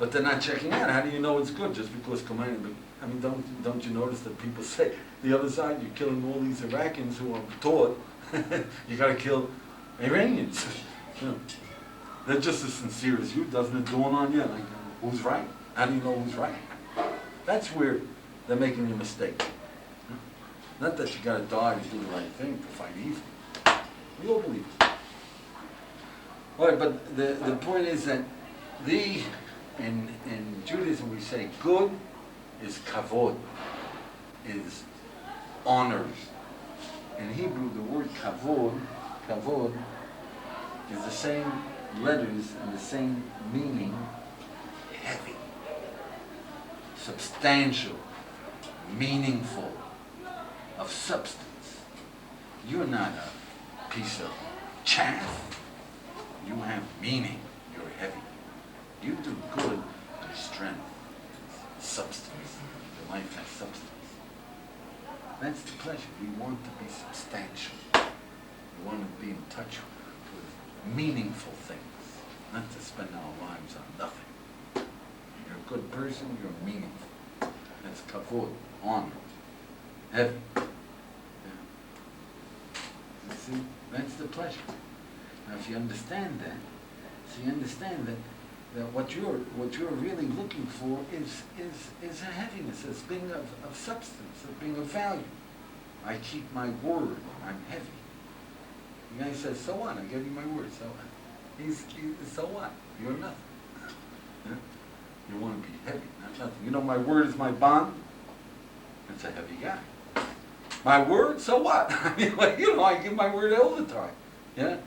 but they're not checking out. How do you know it's good? Just because commanded? I mean, don't you notice that people say the other side? You're killing all these Iraqis who are taught you got to kill Iranians. You know, they're just as sincere as you. Doesn't it dawn on you? Like, who's right? How do you know who's right? That's where they're making a mistake. Not that you got to die to do the right thing, to fight evil. We all believe it. All right, but the point is that in Judaism we say good is kavod, is honor. In Hebrew, the word kavod is the same letters and the same meaning, heavy, substantial, meaningful, of substance. You're not a piece of chaff. You have meaning. You're heavy. You do good, there's strength, substance. Your life has substance. That's the pleasure. We want to be substantial. We want to be in touch with meaningful things, not to spend our lives on nothing. You're a good person, you're meaningful. That's kavod, honor, heavy. Yeah. You see, that's the pleasure. Now, if you understand that, that what you're really looking for is a heaviness, as being of substance, of being of value. I keep my word. I'm heavy. The guy says, "So what? I gave you my word. So what?" So what? You're nothing. Yeah? You want to be heavy, not nothing. You know, my word is my bond. That's a heavy guy. My word. So what? I mean, like, you know, I give my word all the time. Yeah.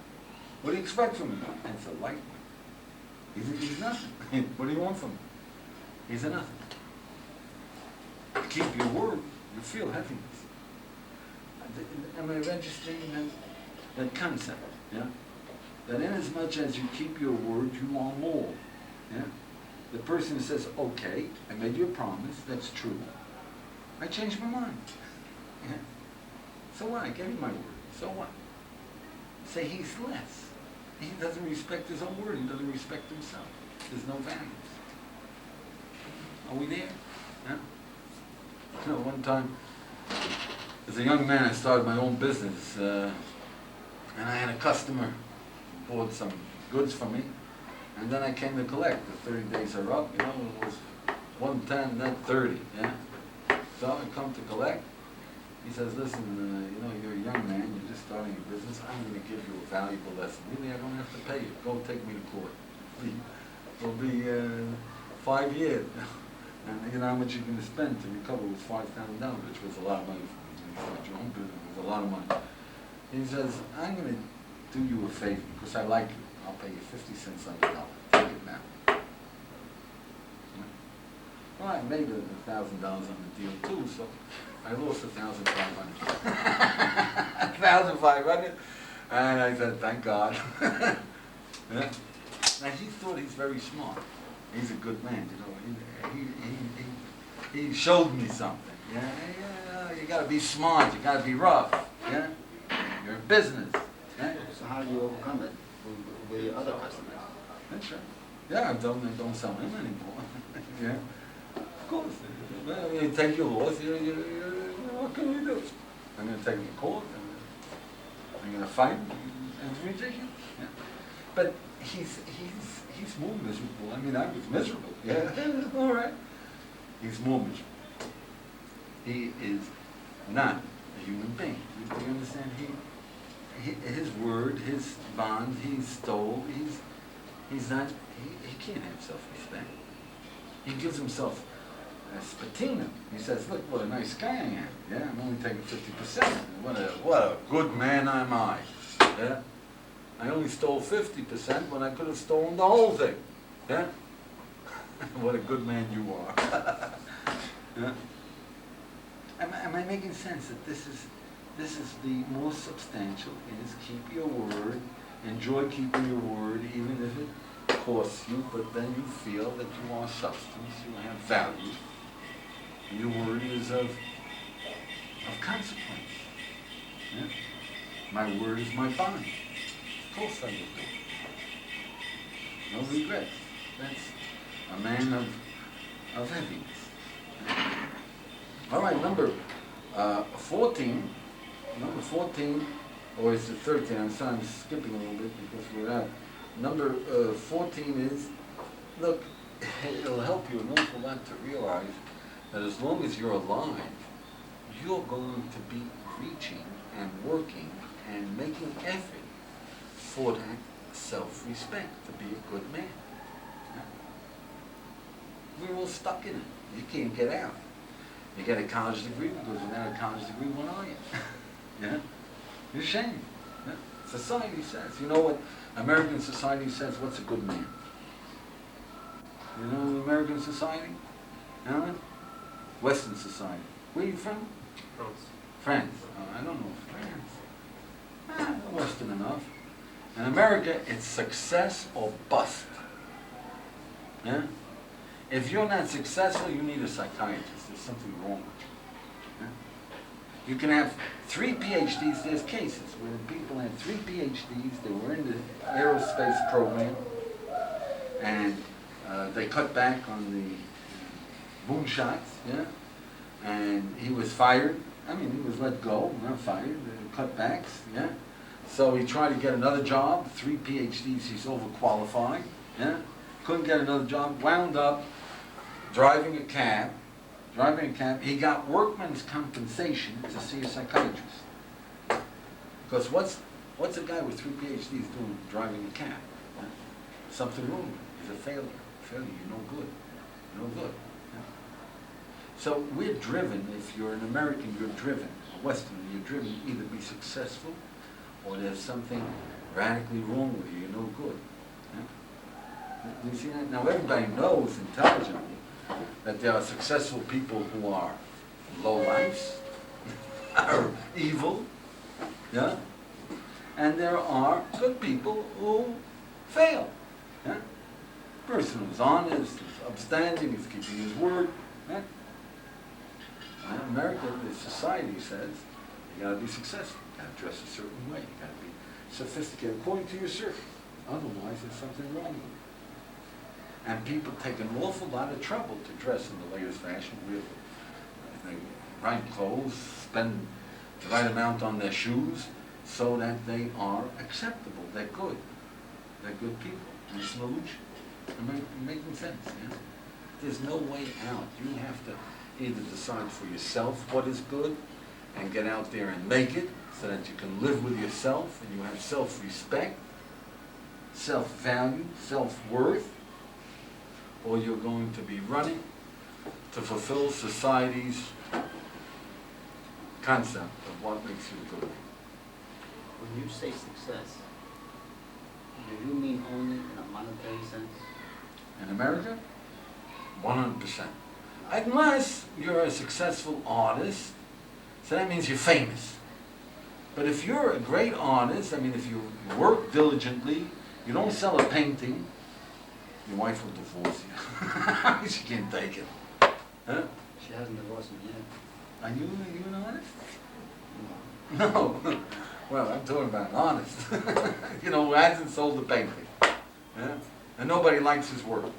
What do you expect from me? It's a light one. He's nothing. What do you want from him? He's a nothing. Keep your word, you feel heaviness. Am I registering that concept? Yeah? That inasmuch as you keep your word, you are more. Yeah? The person says, okay, I made you a promise, that's true. I changed my mind. Yeah? So what? I gave you my word. So what? Say he's less. He doesn't respect his own word. He doesn't respect himself. There's no values. Are we there? Yeah? You know, one time, as a young man, I started my own business, and I had a customer who bought some goods from me, and then I came to collect. The 30 days are up, you know, it was 110, then 30, yeah? So I come to collect. He says, listen, you know, you're a young man, you're just starting a business, I'm going to give you a valuable lesson. Really, I don't have to pay you. Go take me to court. It'll be 5 years. And you know how much you're going to spend to recover was $5,000, which was a lot of money for me. When you start your own business, it was a lot of money. He says, I'm going to do you a favor because I like you. I'll pay you 50 cents on the dollar. Take it now. Well, I made $1,000 on the deal too, so I lost 1,500. 1,500, and I said, thank God. Yeah? Now he thought he's very smart. He's a good man, you know. He showed me something. Yeah, you got to be smart. You got to be rough. Yeah, you're in business. Yeah? So how do you overcome it with your other customers? That's right. Yeah, I don't sell him anymore. Yeah. Of course. Well, you take your loss, what can you do? I'm going to take him to court, and I'm going to fight, and it's ridiculous. Yeah. But he's more miserable. I mean, I was miserable. Yeah, all right. He's more miserable. He is not a human being. Do you understand? His word, his bond, he stole. He's not. He can't have self-respect. He gives himself as patina. He says, look what a nice guy I am. Yeah, I'm only taking 50%. What a good man am I. Yeah? I only stole 50% when I could have stolen the whole thing. Yeah? What a good man you are. Yeah? Am I making sense that this is the most substantial is keep your word, enjoy keeping your word even if it costs you, but then you feel that you are substance, you have value. Your word is of consequence. Yeah? My word is my bond. Of course I will do it. No regrets. a man of heaviness. All right, number 14, number 14, or is it 13? I'm sorry, I'm skipping a little bit because we're out. Number 14 is, look, it'll help you an awful lot to realize that as long as you're alive, you're going to be reaching and working and making effort for that self-respect, to be a good man. Yeah. We're all stuck in it. You can't get out. You get a college degree because without a college degree, what are you? Yeah? You're ashamed. Yeah? Society says. You know what American society says? What's a good man? You know American society? Huh? Western society. Where are you from? France. France. Oh, I don't know France. Western enough. In America, it's success or bust. Yeah? If you're not successful, you need a psychiatrist. There's something wrong with you. Yeah? You can have 3 PhDs. There's cases where people had 3 PhDs. They were in the aerospace program, and they cut back on the moonshots. Yeah, and he was fired. I mean, he was let go, not fired. Cutbacks. Yeah. So he tried to get another job. 3 PhDs. He's overqualified. Yeah. Couldn't get another job. Wound up driving a cab. He got workman's compensation to see a psychiatrist. Because what's a guy with 3 PhDs doing driving a cab? Yeah? Something wrong with him. He's a failure. You're no good. You're no good. Yeah? So we're driven, if you're an American, you're driven. A Westerner, you're driven to either be successful or there's something radically wrong with you. You're no good. Yeah? Do you see that? Now everybody knows intelligently that there are successful people who are low lives, are evil, yeah? And there are good people who fail. Yeah? Person who's honest, is upstanding, is keeping his word. Yeah? In America, the society says you gotta be successful, you gotta dress a certain way, you gotta be sophisticated according to your circle. Otherwise, there's something wrong with you. And people take an awful lot of trouble to dress in the latest fashion. They right clothes, spend the right amount on their shoes so that they are acceptable. They're good. They're good people. And it's an illusion. Making sense, yeah? There's no way out. You have to either decide for yourself what is good and get out there and make it so that you can live with yourself and you have self-respect, self-value, self-worth, or you're going to be running to fulfill society's concept of what makes you a good man. When you say success, do you mean only in a monetary sense? In America, 100%. Unless you're a successful artist, so that means you're famous. But if you're a great artist, I mean, if you work diligently, you don't sell a painting, your wife will divorce you. She can't take it. Huh? She hasn't divorced me yet. Are you an artist? No. Well, I'm talking about an artist. You know, who hasn't sold a painting. Yeah? And nobody likes his work.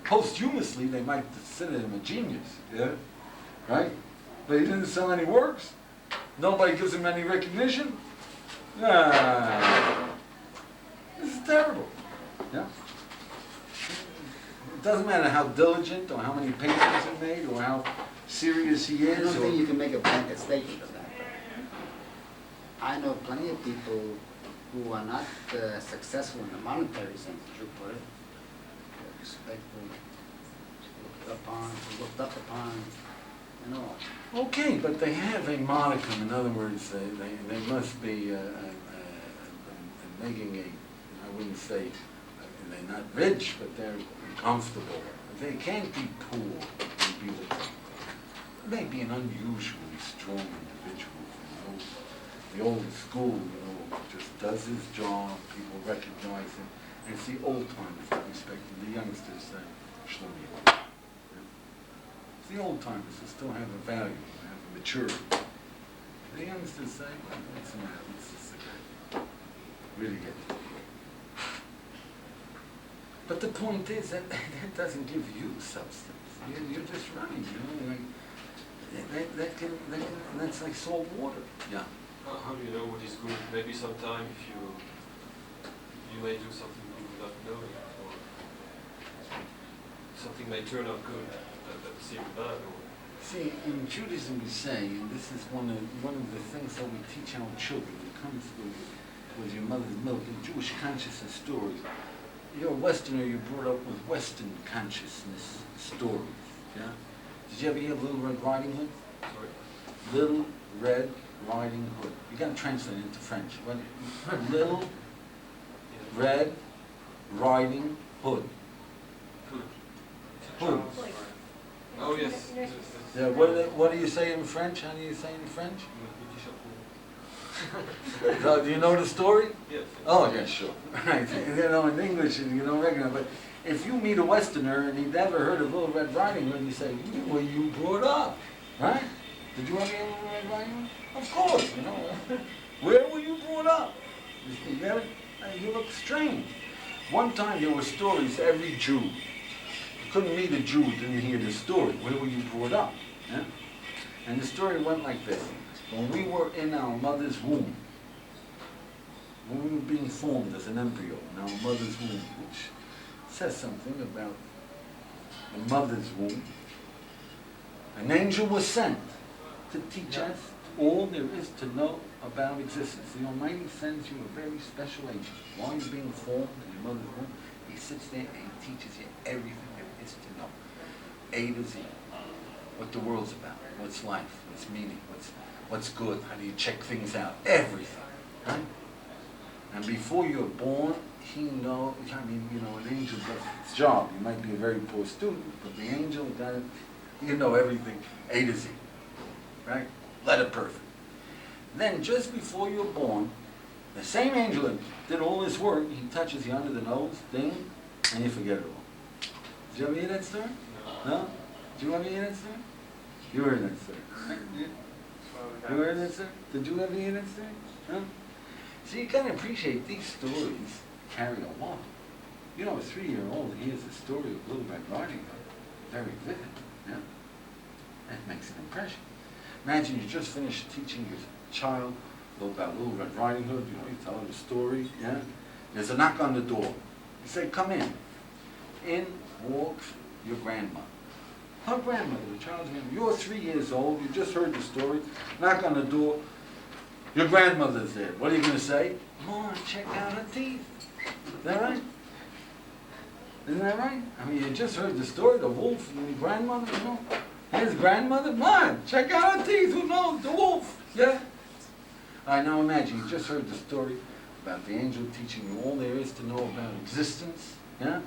Posthumously, they might consider him a genius. Yeah? Right? But he didn't sell any works. Nobody gives him any recognition. This is terrible. Yeah? It doesn't matter how diligent or how many paintings he made or how serious he I is. don't think you can make a blanket statement of that. I know plenty of people who are not successful in the monetary sense, as you put it. They're respectful, looked up upon, and all. Okay, but they have a modicum. In other words, they must be making a, I wouldn't say, they're not rich, but they're comfortable. They can't be poor and be the maybe an unusually strong individual from the old school, you know, just does his job, people recognize him, and it's the old timers that respect him. The youngsters say, Shlomi. Yeah. It's the old timers who still have a value, have a maturity. The youngsters say, well, what's the matter? It's just a guy. Really get it. But the point is that that doesn't give you substance. You're just running, like, that's like salt water. Yeah. How do you know what is good? Maybe sometime if you may do something good without knowing it, or something may turn out good that seems bad. Or See, in Judaism we say, and this is one of the things that we teach our children, it comes with your mother's milk, in Jewish consciousness stories. You're a Westerner, you're brought up with Western consciousness stories, yeah? Did you ever hear Little Red Riding Hood? sorry. Little Red Riding Hood. You gotta translate it into French. Little Red Riding Hood. Good. Hood. Oh yes. Yes. Yeah, what do you say in French? How do you say in French? So, do you know the story? Yes. Oh, yeah, sure. Right. In English, you don't recognize. But if you meet a Westerner and he'd never heard of Little Red Riding Hood, you say, "Where you brought up, right? Did you ever hear Little Red Riding Hood? Of course, Where were you brought up? You look strange." One time there were stories. Every Jew, you couldn't meet a Jew who didn't hear the story. Where were you brought up? Yeah? And the story went like this. When we were in our mother's womb, when we were being formed as an embryo in our mother's womb, which says something about the mother's womb, an angel was sent to teach us all there is to know about existence. The Almighty sends you a very special angel. While you're being formed in your mother's womb, he sits there and he teaches you everything there is to know. A to Z. What the world's about, what's life, what's meaning, what's good, how do you check things out, everything, right? And before you're born, he knows, an angel does its job. You might be a very poor student, but the angel got it, you know everything, A to Z, right? Letter perfect. Then just before you're born, the same angel that did all this work, he touches you under the nose, ding, and you forget it all. Did you ever hear that story? No? Did you ever hear that story? You heard that story. Yeah. You heard that story? Did you ever hear that story? Huh? So you gotta appreciate these stories carry a lot. A 3-year-old hears the story of Little Red Riding Hood. Very vivid, yeah? That makes an impression. Imagine you just finished teaching your child about Little Red Riding Hood, you tell her the story, yeah? There's a knock on the door. You say, "Come in." In walks your grandmother. Her grandmother, the child's grandmother. You're 3 years old, you just heard the story, knock on the door, your grandmother's there. What are you going to say? "Mom, check out her teeth." Is that right? Isn't that right? I mean, you just heard the story, the wolf and your grandmother, His grandmother, "Mom, check out her teeth." Who knows? The wolf, yeah? All right, now imagine, you just heard the story about the angel teaching you all there is to know about existence, yeah?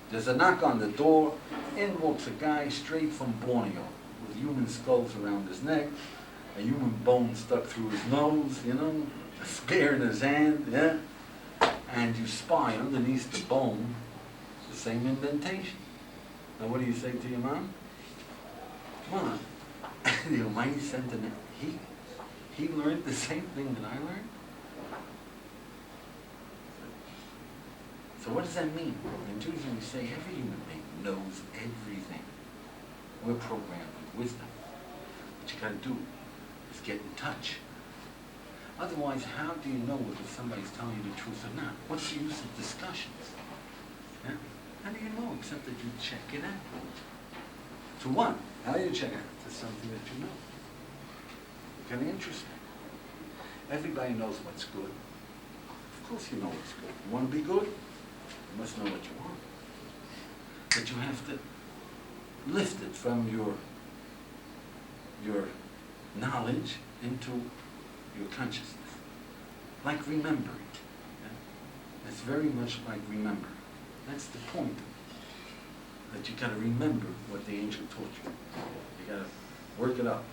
There's a knock on the door. In walks a guy straight from Borneo with human skulls around his neck, a human bone stuck through his nose, a spear in his hand, yeah? And you spy underneath the bone the same indentation. Now what do you say to your mom? "Come on, the Almighty sent him. He learned the same thing that I learned." So what does that mean? In Judaism we say every human being knows everything. We're programmed with wisdom. What you gotta do is get in touch. Otherwise, how do you know whether somebody's telling you the truth or not? What's the use of discussions? Yeah? How do you know except that you check it out? To what? How do you check it out? To something that you know. Kind of interesting. Everybody knows what's good. Of course you know what's good. You want to be good? You must know what you want. But you have to lift it from your knowledge into your consciousness. Like remembering. Yeah? It's very much like remembering. That's the point. That you got to remember what the angel taught you. You got to work it up.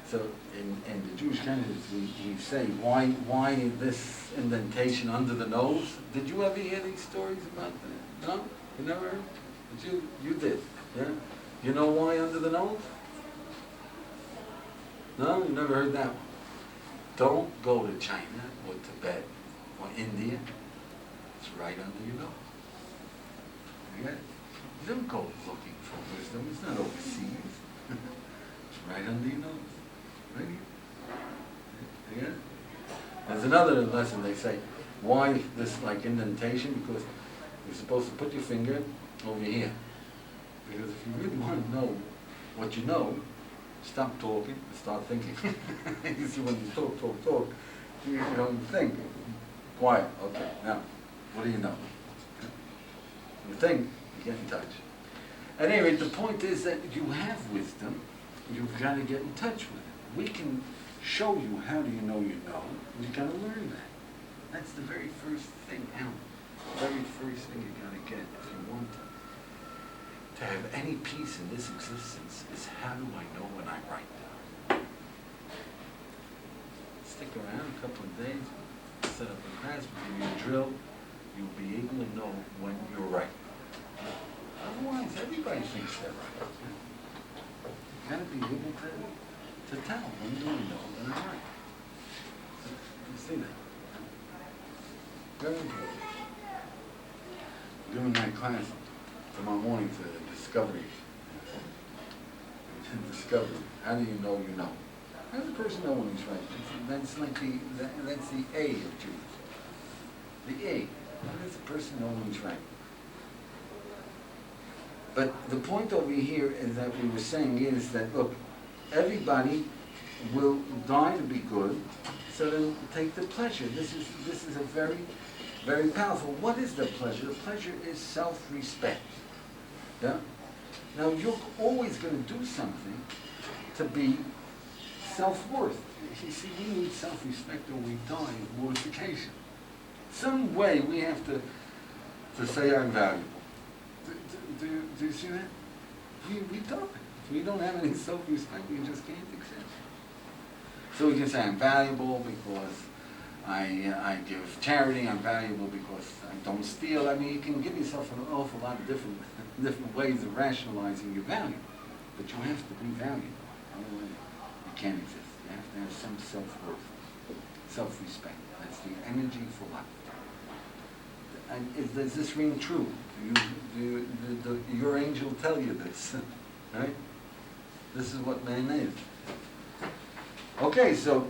So in the Jewish candidates, we say, why this indentation under the nose? Did you ever hear these stories about that? No? You never heard? But you did, yeah? You know why under the nose? No? You never heard that one? Don't go to China or Tibet or India. It's right under your nose. Don't go looking for wisdom. It's not overseas. It's right under your nose. Right here. Yeah? There's another lesson they say. Why this like indentation? Because you're supposed to put your finger over here. Because if you really want to know what you know, stop talking and start thinking. You see, when you talk, you don't think. Quiet. Okay, now, what do you know? You think, you get in touch. At any rate, the point is that you have wisdom, you've got to get in touch with it. We can show you how do you know, you've got to learn that. That's the very first thing out. The very first thing you got to get if you want to have any peace in this existence is how do I know when I'm right? Stick around a couple of days, set up a class, we'll give you a drill, you'll be able to know when you're right. Otherwise, everybody thinks they're right. You've got to be able to tell when you know that I'm right. You see that? Very important. Doing that class tomorrow morning to discovery. Discovery. How do you know you know? How does a person know when he's right? That's like that's the A of Jews. The A. How does a person know when he's right? But the point over here is that we were saying is that, look, everybody will die to be good, so then take the pleasure. This is a very, very powerful. What is the pleasure? The pleasure is self-respect. Yeah? Now you're always going to do something to be self-worth. You see, we need self-respect or we die of mortification. Some way we have to say I'm valuable. Do you see that? We don't. If we don't have any self-respect, we just can't exist. So we can say I'm valuable because I give charity, I'm valuable because I don't steal. I mean, you can give yourself an awful lot of different ways of rationalizing your value. But you have to be valuable. Otherwise, you can't exist. You have to have some self-worth, self-respect. That's the energy for life. And does this ring true? Your angel tell you this, right? This is what man is. Okay, so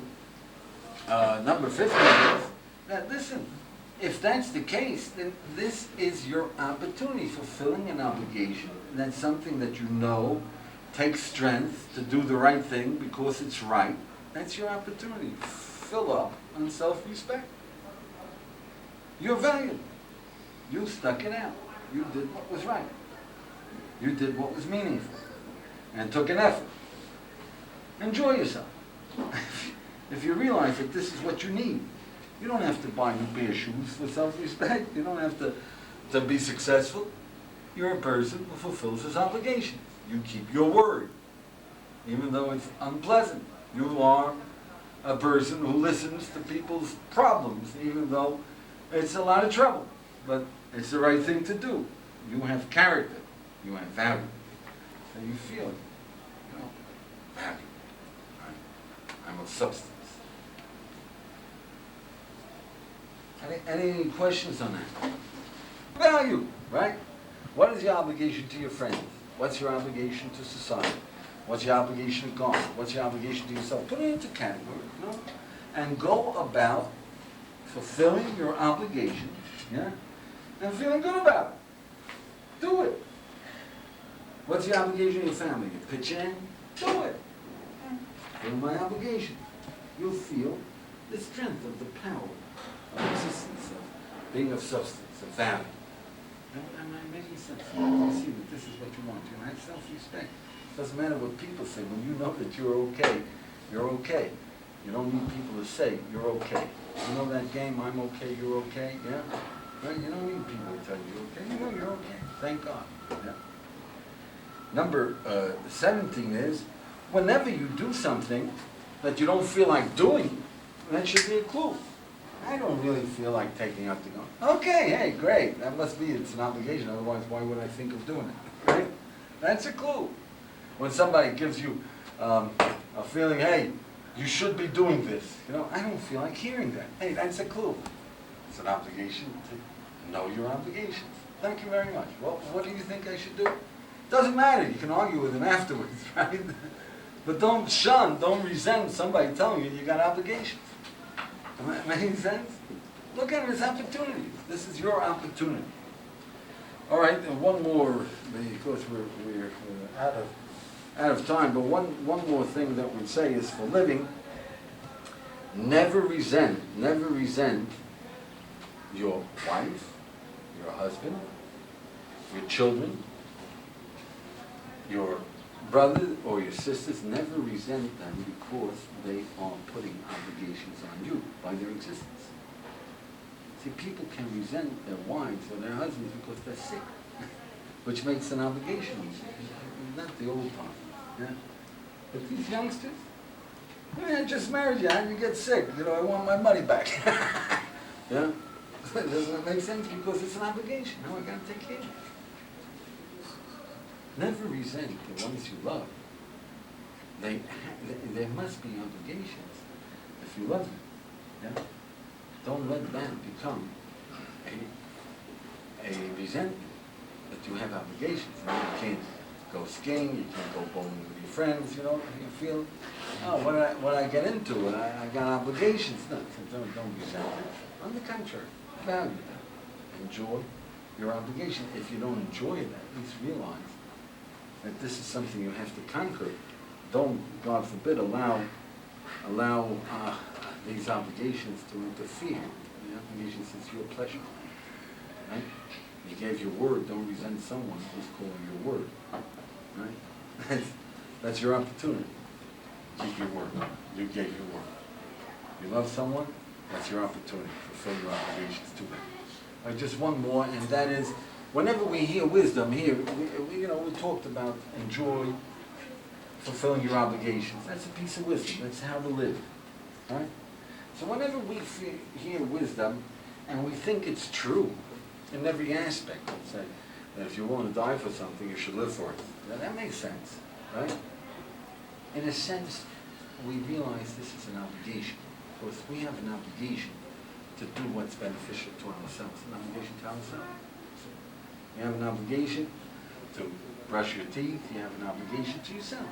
number 50 is that, listen, if that's the case, then this is your opportunity, fulfilling an obligation. That's something that you know takes strength to do the right thing because it's right. That's your opportunity. Fill up on self-respect. You're valuable. You stuck it out. You did what was right. You did what was meaningful and took an effort. Enjoy yourself. If you realize that this is what you need, you don't have to buy new pair of shoes for self-respect. You don't have to be successful. You're a person who fulfills his obligations. You keep your word, even though it's unpleasant. You are a person who listens to people's problems, even though it's a lot of trouble. But it's the right thing to do. You have character. You have value. So you feel it. You know, value. Right? I'm of substance. Any questions on that? Value, right? What is your obligation to your friends? What's your obligation to society? What's your obligation to God? What's your obligation to yourself? Put it into categories, you know? And go about fulfilling your obligation, yeah? And feeling good about it. Do it. What's your obligation to your family? You pitch in? Do it. Fulfill my obligation. You'll feel the strength of the power of existence, of being of substance, of value. Am I making sense? You see that this is what you want. You have self-respect. Doesn't matter what people say. When you know that you're okay, you're okay. You don't need people to say you're okay. You know that game, I'm okay, you're okay, yeah? Right? You don't need people to tell you you're okay. You know you're okay. Thank God. Yeah? Number 17 is, whenever you do something that you don't feel like doing, that should be a clue. I don't really feel like taking up the gun. Okay, hey, great. That must be, it's an obligation. Otherwise, why would I think of doing it? Right? That's a clue. When somebody gives you a feeling, hey, you should be doing this. You know, I don't feel like hearing that. Hey, that's a clue. It's an obligation to know your obligations. Thank you very much. Well, what do you think I should do? Doesn't matter. You can argue with him afterwards, right? But don't shun, don't resent somebody telling you got obligations. Am I making sense? Look at it as opportunities. This is your opportunity. All right, and one more, because we're out of time, but one more thing that we'd say is for living, never resent your wife, your husband, your children, your brother or your sisters. Never resent them because they are putting obligations on you by their existence. See, people can resent their wives or their husbands because they're sick, which makes an obligation on you. Not the old time. Yeah? But these youngsters, I just married you, how did you get sick? I want my money back. Yeah? Doesn't it make sense? Because it's an obligation. Now I gotta take care of it. Never resent the ones you love. There must be obligations if you love them. Yeah? Don't let that become a resentment that you have obligations. You can't go skiing, you can't go bowling with your friends, you feel, what I get into, I got obligations. No, don't resent it. On the contrary, value them. Enjoy your obligation. If you don't enjoy it, at least realize that this is something you have to conquer. Don't, God forbid, allow these obligations to interfere. The obligations is your pleasure. Right? You gave your word, don't resent someone who's calling your word. Right? That's your opportunity. Keep your word. You gave your word. You love someone, that's your opportunity. Fulfill your obligations to them. Just one more, and that is, whenever we hear wisdom here, we talked about enjoy fulfilling your obligations. That's a piece of wisdom. That's how to live. Right? So whenever we hear wisdom and we think it's true in every aspect, let's say that if you're willing to die for something, you should live for it. Now, that makes sense, right? In a sense, we realize this is an obligation. Because we have an obligation to do what's beneficial to ourselves, an obligation to ourselves. You have an obligation to brush your teeth, you have an obligation to yourself.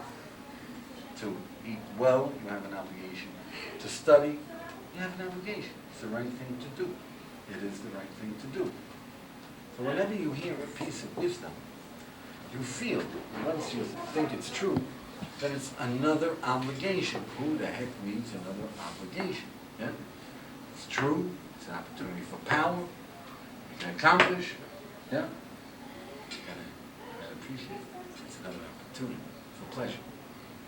To eat well, you have an obligation. To study, you have an obligation. It's the right thing to do. It is the right thing to do. So whenever you hear a piece of wisdom, you feel, once you think it's true, that it's another obligation. Who the heck needs another obligation? Yeah? It's true, it's an opportunity for power, you can accomplish, yeah? You gotta appreciate it. It's another opportunity for pleasure.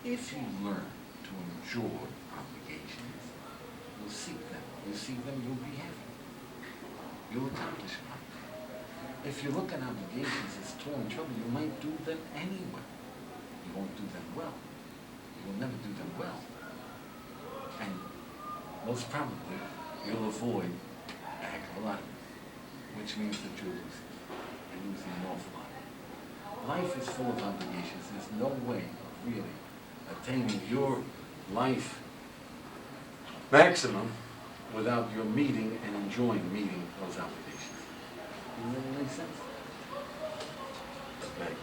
If you learn to enjoy obligations, you'll seek them. You see them, you'll be happy. You'll accomplish them. If you look at obligations as toil and trouble, you might do them anyway. You won't do them well. You will never do them well. And most probably, you'll avoid a heck of a lot of it, which means that you're losing an awful lot. Life is full of obligations. There's no way of really attaining your life maximum without your meeting and enjoying meeting those obligations. Does that make sense? Okay.